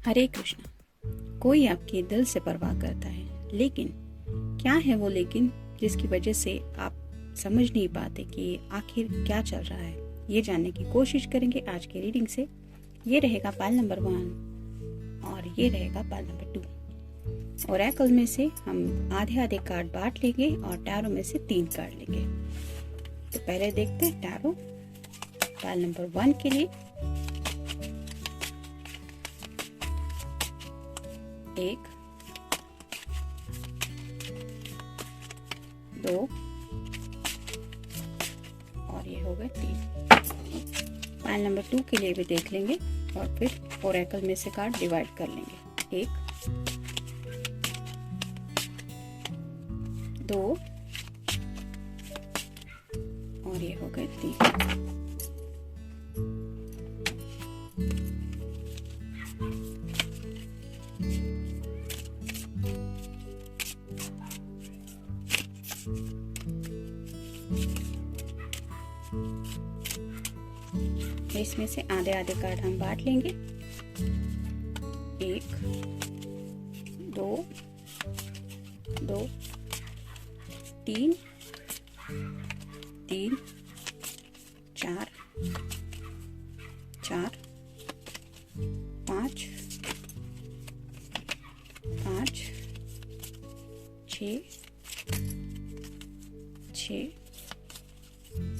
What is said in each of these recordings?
हरे कृष्णा। कोई आपके दिल से परवाह करता है, लेकिन क्या है वो लेकिन जिसकी वजह से आप समझ नहीं पाते कि आखिर क्या चल रहा है। ये जानने की कोशिश करेंगे आज के रीडिंग से। ये रहेगा पाल नंबर 1 और ये रहेगा पाल नंबर 2। ओरेकल में से हम आधे आधे कार्ड बांट लेंगे और टैरो में से 3 कार्ड लेंगे। तो पहले देखते हैं टैरो पाल नंबर 1 के लिए। 1 2 और ये हो गए 3। पाल नंबर 2 के लिए भी देख लेंगे और फिर ओरेकल में से कार्ड डिवाइड कर लेंगे। 1 2 और ये हो गए 3। इसमें से आधे आधे कार्ड हम बांट लेंगे। 1 2 2 3 3 4 4 5 5 6 6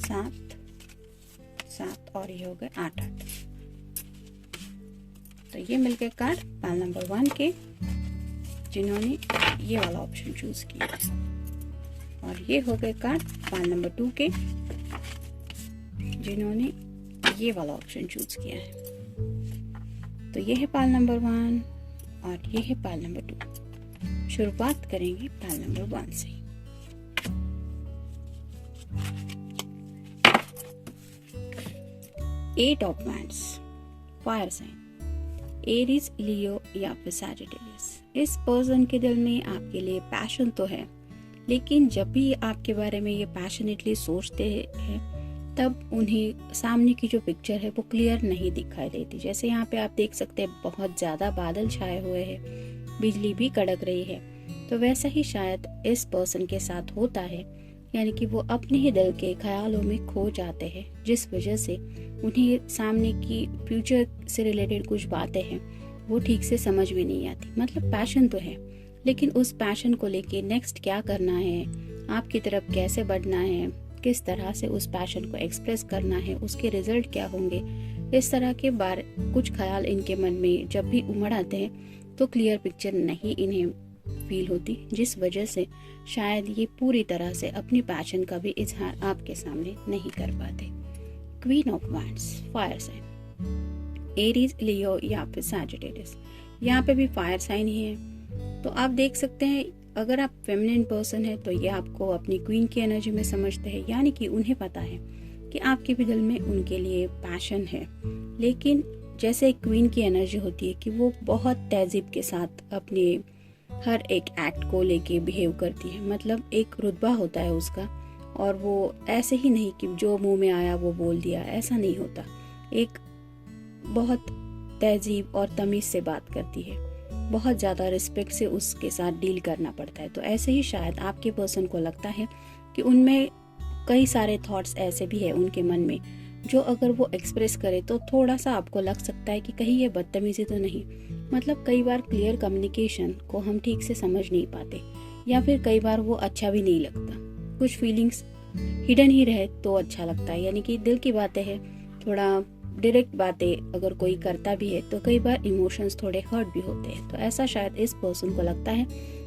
7 7 और ये हो गए 8 8। तो ये मिल गए कार्ड पाल नंबर 1 के, जिन्होंने ये वाला ऑप्शन चूज किया है। और ये हो गए कार्ड पाल नंबर 2 के, जिन्होंने ये वाला ऑप्शन चूज किया है। तो ये है पाल नंबर 1 और ये है पाल नंबर 2। शुरुआत करेंगे पाल नंबर 1 से। Eight of wands, fire sign, Aries, Leo या फिर सैजिटेरियस। इस पर्सन के दिल में आपके लिए पैशन तो है, लेकिन जब भी आपके बारे में ये पैशनेटली सोचते हैं तब उन्हें सामने की जो पिक्चर है वो क्लियर नहीं दिखाई देती। जैसे यहाँ पे आप देख सकते हैं बहुत ज्यादा बादल छाए हुए हैं, बिजली भी कड़क रही है। तो वैसा ही शायद इस पर्सन के साथ होता है, यानी कि वो अपने ही दिल के ख्यालों में खो जाते हैं, जिस वजह से उन्हें सामने की फ्यूचर से रिलेटेड कुछ बातें हैं वो ठीक से समझ में नहीं आती। मतलब पैशन तो है, लेकिन उस पैशन को लेके नेक्स्ट क्या करना है, आपकी तरफ कैसे बढ़ना है, किस तरह से उस पैशन को एक्सप्रेस करना है, उसके रिजल्ट क्या होंगे, इस तरह के कुछ ख्याल इनके मन में जब भी उमड़ आते हैं तो क्लियर पिक्चर नहीं इन्हें फील होती, जिस वजह से शायद ये पूरी तरह से अपनी पैशन का भी इजहार आपके सामने नहीं कर पाते। Queen of wands, fire sign, Aries, Leo या फिर सैजिटेरियस। यहाँ पे भी फायर साइन ही है। तो आप देख सकते हैं अगर आप फेमिनिन पर्सन है तो ये आपको अपनी क्वीन की एनर्जी में समझते हैं, यानी कि उन्हें पता है कि आपके भी दिल में उनके लिए पैशन है। लेकिन जैसे एक क्वीन की एनर्जी होती है कि वो बहुत तहजीब के साथ अपने हर एक एक्ट को लेके बिहेव करती है, मतलब एक रुतबा होता है उसका, और वो ऐसे ही नहीं कि जो मुंह में आया वो बोल दिया, ऐसा नहीं होता। एक बहुत तहजीब और तमीज से बात करती है, बहुत ज़्यादा रिस्पेक्ट से उसके साथ डील करना पड़ता है। तो ऐसे ही शायद आपके पर्सन को लगता है कि उनमें कई सारे थॉट्स ऐसे भी है उनके मन में जो अगर वो एक्सप्रेस करे तो थोड़ा सा आपको लग सकता है कि कहीं ये बदतमीजी तो नहीं। मतलब कई बार क्लियर कम्युनिकेशन को हम ठीक से समझ नहीं पाते, या फिर कई बार वो अच्छा भी नहीं लगता। कुछ फीलिंग्स हिडन ही रहे तो अच्छा लगता है, यानी कि दिल की बातें हैं, थोड़ा डायरेक्ट बातें अगर कोई करता भी है तो कई बार इमोशंस थोड़े हर्ट भी होते हैं। तो ऐसा शायद इस पर्सन को लगता है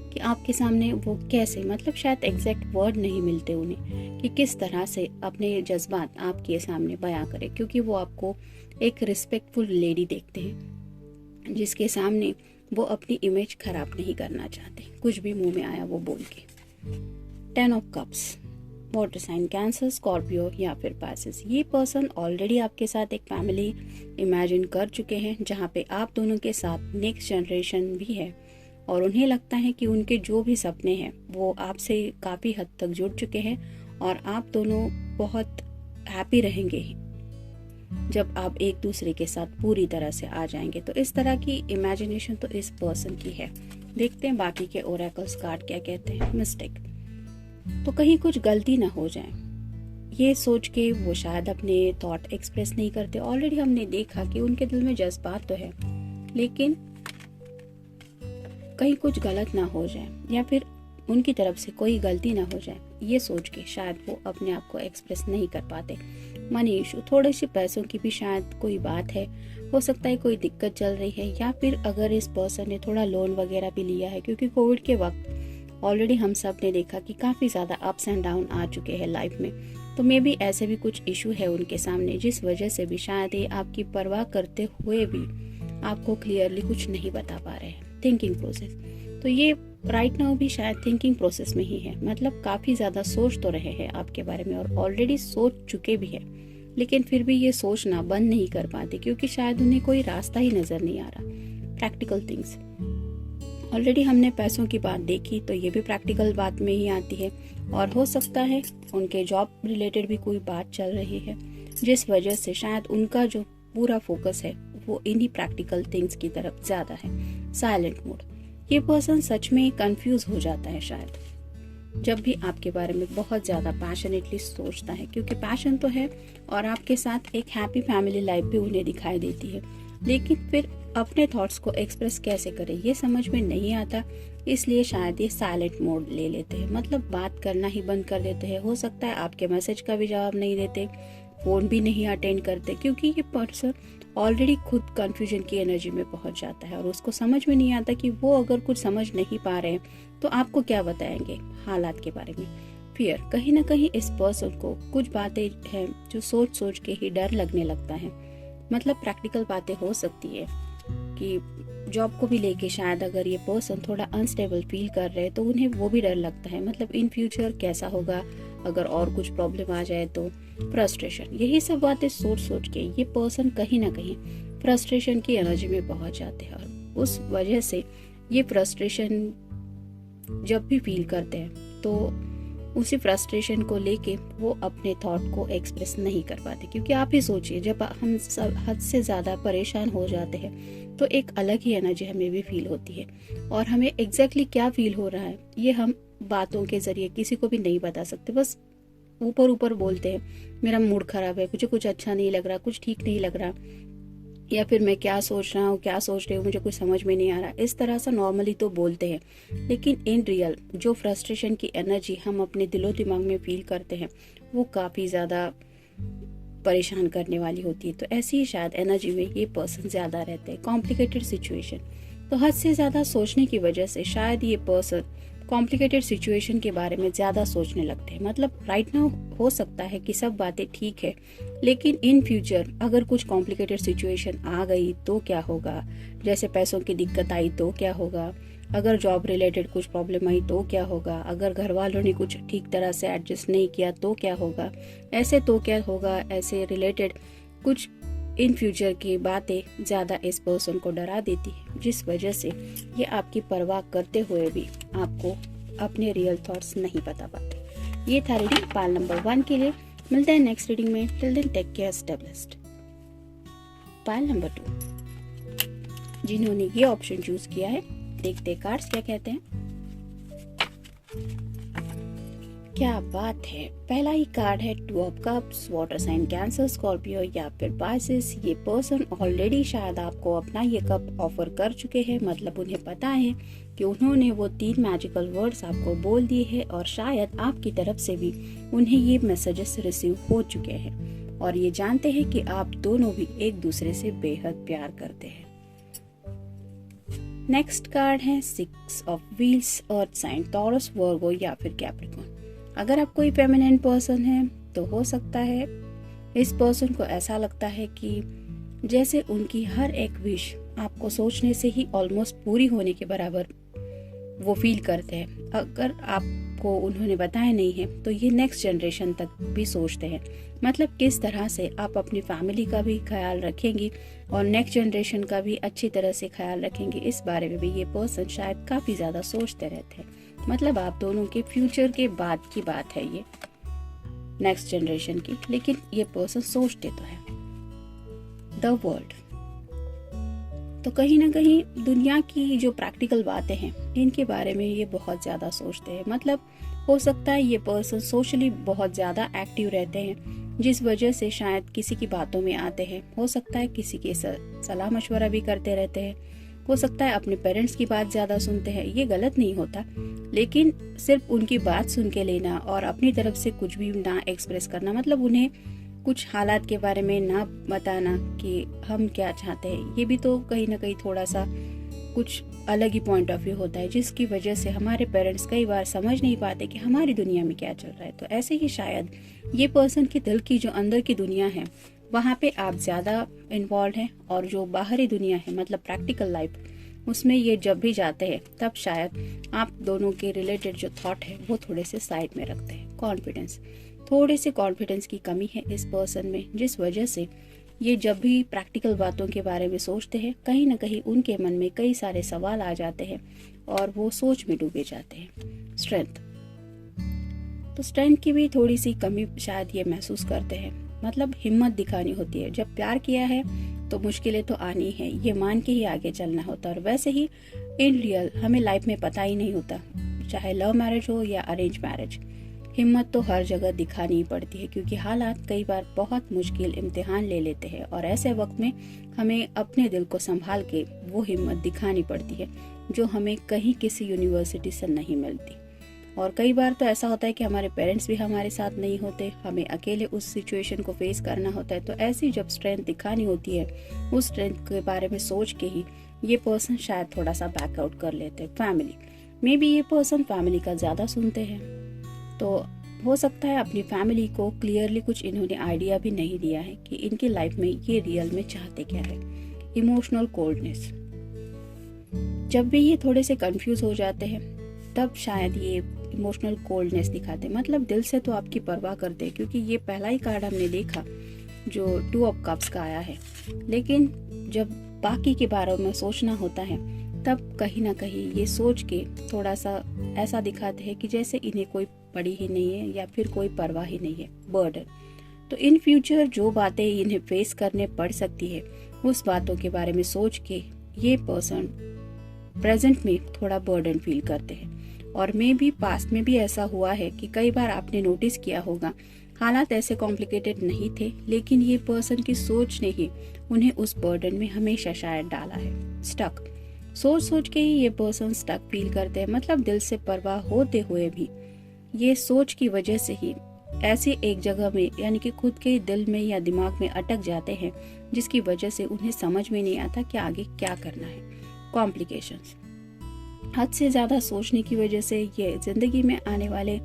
कि आपके सामने वो कैसे, मतलब शायद एग्जैक्ट वर्ड नहीं मिलते उन्हें कि किस तरह से अपने जज्बात आपके सामने बयां करे, क्योंकि वो आपको एक रिस्पेक्टफुल लेडी देखते हैं जिसके सामने वो अपनी इमेज खराब नहीं करना चाहते, कुछ भी मुंह में आया वो बोल के। 10 of cups, water sign, cancer, Scorpio या फिर पाइसेस। ये पर्सन ऑलरेडी आपके साथ एक फैमिली इमेजिन कर चुके हैं जहाँ पे आप दोनों के साथ नेक्स्ट जनरेशन भी है, और उन्हें लगता है कि उनके जो भी सपने हैं वो आपसे काफ़ी हद तक जुड़ चुके हैं और आप दोनों बहुत हैप्पी रहेंगे ही। जब आप एक दूसरे के साथ पूरी तरह से आ जाएंगे। तो इस तरह की इमेजिनेशन तो इस पर्सन की है। देखते हैं बाकी के ओरेकल्स कार्ड क्या कहते हैं। मिस्टेक, तो कहीं कुछ गलती ना हो जाए ये सोच के वो शायद अपने थॉट एक्सप्रेस नहीं करते। ऑलरेडी हमने देखा कि उनके दिल में जज्बात तो है, लेकिन कहीं कुछ गलत ना हो जाए या फिर उनकी तरफ से कोई गलती ना हो जाए, ये सोच के शायद वो अपने आप को एक्सप्रेस नहीं कर पाते। मनी इशू, थोड़े से पैसों की भी शायद कोई बात है, हो सकता है कोई दिक्कत चल रही है, या फिर अगर इस पर्सन ने थोड़ा लोन वगैरह भी लिया है, क्योंकि कोविड के वक्त ऑलरेडी हम सब ने देखा कि काफ़ी ज़्यादा अप्स एंड डाउन आ चुके हैं लाइफ में। तो मे बी ऐसे भी कुछ इशू है उनके सामने, जिस वजह से भी शायद ये आपकी परवाह करते हुए भी आपको क्लियरली कुछ नहीं बता पा रहे हैं। थिंकिंग प्रोसेस, तो ये राइट नाउ भी शायद थिंकिंग प्रोसेस में ही है, मतलब काफ़ी ज़्यादा सोच तो रहे हैं आपके बारे में और ऑलरेडी सोच चुके भी हैं, लेकिन फिर भी ये सोचना बंद नहीं कर पाते क्योंकि शायद उन्हें कोई रास्ता ही नज़र नहीं आ रहा। प्रैक्टिकल थिंग्स, ऑलरेडी हमने पैसों की बात देखी, तो ये भी प्रैक्टिकल बात में ही आती है। और हो सकता है उनके जॉब रिलेटेड भी कोई बात चल रही है, जिस वजह से शायद उनका जो पूरा फोकस है वो इन्हीं प्रैक्टिकल थिंग्स की तरफ ज़्यादा है। साइलेंट मोड, ये पर्सन सच में कंफ्यूज हो जाता है शायद जब भी आपके बारे में बहुत ज़्यादा पैशनेटली सोचता है, क्योंकि पैशन तो है और आपके साथ एक हैप्पी फैमिली लाइफ भी उन्हें दिखाई देती है, लेकिन फिर अपने थॉट्स को एक्सप्रेस कैसे करें ये समझ में नहीं आता, इसलिए शायद ये साइलेंट मोड ले लेते हैं, मतलब बात करना ही बंद कर देते हैं। हो सकता है आपके मैसेज का भी जवाब नहीं देते, फ़ोन भी नहीं अटेंड करते, क्योंकि ये पर्सन ऑलरेडी खुद कन्फ्यूजन की एनर्जी में पहुंच जाता है और उसको समझ में नहीं आता कि वो अगर कुछ समझ नहीं पा रहे हैं तो आपको क्या बताएंगे हालात के बारे में। फियर, कहीं ना कहीं इस पर्सन को कुछ बातें हैं जो सोच सोच के ही डर लगने लगता है, मतलब प्रैक्टिकल बातें हो सकती है कि जॉब को भी लेके शायद अगर ये पर्सन थोड़ा अनस्टेबल फील कर रहे हैं तो उन्हें वो भी डर लगता है, मतलब इन फ्यूचर कैसा होगा अगर और कुछ प्रॉब्लम आ जाए तो। फ्रस्ट्रेशन, यही सब बातें सोच सोच के ये पर्सन कहीं ना कहीं फ्रस्ट्रेशन की एनर्जी में पहुंच जाते हैं और उस वजह से ये फ्रस्ट्रेशन जब भी फील करते हैं तो उसी फ्रस्ट्रेशन को लेके वो अपने थॉट को एक्सप्रेस नहीं कर पाते, क्योंकि आप ही सोचिए जब हम सब हद से ज़्यादा परेशान हो जाते हैं तो एक अलग ही एनर्जी हमें भी फील होती है और हमें एग्जैक्टली क्या फील हो रहा है ये हम बातों के जरिए किसी को भी नहीं बता सकते, बस ऊपर ऊपर बोलते हैं मेरा मूड खराब है, मुझे कुछ अच्छा नहीं लग रहा, कुछ ठीक नहीं लग रहा, या फिर मैं क्या सोच रहा हूँ क्या सोच रही हूँ मुझे कुछ समझ में नहीं आ रहा। इस तरह से नॉर्मली तो बोलते हैं, लेकिन इन रियल जो फ्रस्ट्रेशन की एनर्जी हम अपने दिलो दिमाग में फील करते हैं वो काफ़ी ज़्यादा परेशान करने वाली होती है। तो ऐसी ही शायद एनर्जी में ये पर्सन ज़्यादा रहते हैं। कॉम्प्लिकेटेड सिचुएशन, तो हद से ज़्यादा सोचने की वजह से शायद ये पर्सन कॉम्प्लिकेटेड सिचुएशन के बारे में ज़्यादा सोचने लगते हैं, मतलब राइट नाउ हो सकता है कि सब बातें ठीक है, लेकिन इन फ्यूचर अगर कुछ कॉम्प्लिकेटेड सिचुएशन आ गई तो क्या होगा, जैसे पैसों की दिक्कत आई तो क्या होगा, अगर जॉब रिलेटेड कुछ प्रॉब्लम आई तो क्या होगा, अगर घर वालों ने कुछ ठीक तरह से एडजस्ट नहीं किया तो क्या होगा, ऐसे तो क्या होगा, ऐसे रिलेटेड कुछ इन फ्यूचर की बातें ज़्यादा इस पर्सन को डरा देती है, जिस वजह से ये आपकी परवाह करते हुए भी आपको अपने रियल थॉट्स नहीं बता पाते। ये था रीडिंग पाल नंबर 1 के लिए। मिलते हैं नेक्स्ट रीडिंग में, till then take care, stay blessed. Pile number 2, जिन्होंने ये ऑप्शन चूज किया है, देखते कार्ड्स क्या कहते हैं। क्या बात है, पहला ही कार्ड है 2 of cups, water sign cancer, Scorpio या फिर पाइसेस। ये पर्सन ऑलरेडी शायद आपको अपना ये कप ऑफर कर चुके हैं, मतलब उन्हें पता है कि उन्होंने वो 3 मैजिकल वर्ड्स आपको बोल दिए हैं और शायद आपकी तरफ से भी उन्हें ये मैसेजेस रिसीव हो चुके हैं और ये जानते हैं कि आप दोनों भी एक दूसरे से बेहद प्यार करते हैं। नेक्स्ट कार्ड है 6 of wheels, earth sign, Taurus, Virgo या फिर कैप्रिकॉर्न। अगर आप कोई फेमिनिन पर्सन है तो हो सकता है इस पर्सन को ऐसा लगता है कि जैसे उनकी हर एक विश आपको सोचने से ही ऑलमोस्ट पूरी होने के बराबर वो फील करते हैं। अगर आपको उन्होंने बताया नहीं है तो ये नेक्स्ट जनरेशन तक भी सोचते हैं, मतलब किस तरह से आप अपनी फैमिली का भी ख्याल रखेंगी और नेक्स्ट जनरेशन का भी अच्छी तरह से ख्याल रखेंगे, इस बारे में भी ये पर्सन शायद काफ़ी ज़्यादा सोचते रहते हैं। मतलब आप दोनों के फ्यूचर के बाद की बात है ये, नेक्स्ट जनरेशन की, लेकिन ये पर्सन सोचते तो है। The world. तो कहीं ना कहीं दुनिया की जो प्रैक्टिकल बातें हैं इनके बारे में ये बहुत ज़्यादा सोचते हैं। मतलब हो सकता है ये पर्सन सोशली बहुत ज़्यादा एक्टिव रहते हैं, जिस वजह से शायद किसी की बातों में आते हैं। हो सकता है किसी के सलाह मशवरा भी करते रहते हैं। हो सकता है अपने पेरेंट्स की बात ज़्यादा सुनते हैं। ये गलत नहीं होता, लेकिन सिर्फ उनकी बात सुन के लेना और अपनी तरफ से कुछ भी ना एक्सप्रेस करना, मतलब उन्हें कुछ हालात के बारे में ना बताना कि हम क्या चाहते हैं, ये भी तो कहीं ना कहीं थोड़ा सा कुछ अलग ही पॉइंट ऑफ व्यू होता है, जिसकी वजह से हमारे पेरेंट्स कई बार समझ नहीं पाते कि हमारी दुनिया में क्या चल रहा है। तो ऐसे ही शायद ये पर्सन की दिल की जो अंदर की दुनिया है वहाँ पे आप ज़्यादा इन्वॉल्व हैं, और जो बाहरी दुनिया है मतलब प्रैक्टिकल लाइफ, उसमें ये जब भी जाते हैं तब शायद आप दोनों के रिलेटेड जो थॉट है वो थोड़े से साइड में रखते हैं। कॉन्फिडेंस, थोड़े से कॉन्फिडेंस की कमी है इस पर्सन में, जिस वजह से ये जब भी प्रैक्टिकल बातों के बारे में सोचते हैं कहीं ना कहीं उनके मन में कई सारे सवाल आ जाते हैं और वो सोच में डूबे जाते हैं। स्ट्रेंथ, तो स्ट्रेंथ की भी थोड़ी सी कमी शायद ये महसूस करते हैं। मतलब हिम्मत दिखानी होती है, जब प्यार किया है तो मुश्किलें तो आनी है, ये मान के ही आगे चलना होता है। और वैसे ही इन रियल हमें लाइफ में पता ही नहीं होता, चाहे लव मैरिज हो या अरेंज मैरिज, हिम्मत तो हर जगह दिखानी ही पड़ती है, क्योंकि हालात कई बार बहुत मुश्किल इम्तिहान ले लेते हैं और ऐसे वक्त में हमें अपने दिल को संभाल के वो हिम्मत दिखानी पड़ती है जो हमें कहीं किसी यूनिवर्सिटी से नहीं मिलती। और कई बार तो ऐसा होता है कि हमारे पेरेंट्स भी हमारे साथ नहीं होते, हमें अकेले उस सिचुएशन को फेस करना होता है। तो ऐसी जब स्ट्रेंथ दिखानी होती है, उस स्ट्रेंथ के बारे में सोच के ही ये पर्सन शायद थोड़ा सा बैकआउट कर लेते हैं। फैमिली में भी ये पर्सन फैमिली का ज़्यादा सुनते हैं, तो हो सकता है अपनी फैमिली को क्लियरली कुछ इन्होंने आइडिया भी नहीं दिया है कि इनकी लाइफ में ये रियल में चाहते क्या है। इमोशनल कोल्डनेस, जब भी ये थोड़े से कंफ्यूज हो जाते हैं तब शायद ये इमोशनल कोल्डनेस दिखाते हैं। मतलब दिल से तो आपकी परवाह करते हैं, क्योंकि ये पहला ही कार्ड हमने देखा जो 2 ऑफ कप्स का आया है, लेकिन जब बाकी के बारे में सोचना होता है तब कहीं ना कहीं ये सोच के थोड़ा सा ऐसा दिखाते हैं कि जैसे इन्हें कोई पड़ी ही नहीं है या फिर कोई परवाह ही नहीं है। बर्डन, तो इन फ्यूचर जो बातें इन्हें फेस करने पड़ सकती है उस बातों के बारे में सोच के ये पर्सन प्रेजेंट में थोड़ा बर्डन फील करते हैं। और मे भी पास्ट में भी ऐसा हुआ है कि कई बार आपने नोटिस किया होगा, हालात ऐसे कॉम्प्लिकेटेड नहीं थे, लेकिन ये पर्सन की सोच ने ही उन्हें उस बर्डन में हमेशा शायद डाला है। स्टक, सोच सोच के ही ये पर्सन स्टक फील करते हैं। मतलब दिल से परवाह होते हुए भी ये सोच की वजह से ही ऐसी एक जगह में यानी कि खुद के दिल में या दिमाग में अटक जाते हैं, जिसकी वजह से उन्हें समझ में नहीं आता कि आगे क्या करना है। कॉम्प्लिकेशंस, हद से ज़्यादा सोचने की वजह से ये जिंदगी में आने वाले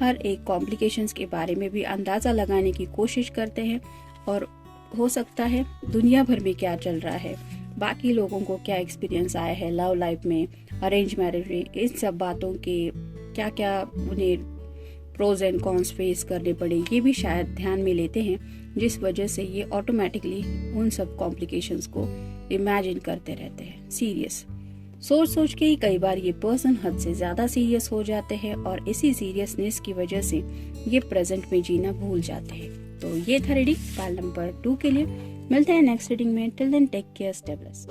हर एक कॉम्प्लिकेशंस के बारे में भी अंदाज़ा लगाने की कोशिश करते हैं, और हो सकता है दुनिया भर में क्या चल रहा है, बाकी लोगों को क्या एक्सपीरियंस आया है लव लाइफ में, अरेंज मैरिज में, इन सब बातों के क्या क्या उन्हें प्रोज एंड कॉन्स फेस करने पड़े, ये भी शायद ध्यान में लेते हैं, जिस वजह से ये ऑटोमेटिकली उन सब कॉम्प्लिकेशंस को इमेजिन करते रहते हैं। सीरियस, सोच सोच के ही कई बार ये पर्सन हद से ज्यादा सीरियस हो जाते हैं और इसी सीरियसनेस की वजह से ये प्रेजेंट में जीना भूल जाते हैं। तो ये था रीडिंग पाइल नंबर 2 के लिए। मिलते हैं नेक्स्ट रीडिंग में। Till then take care, stay blessed.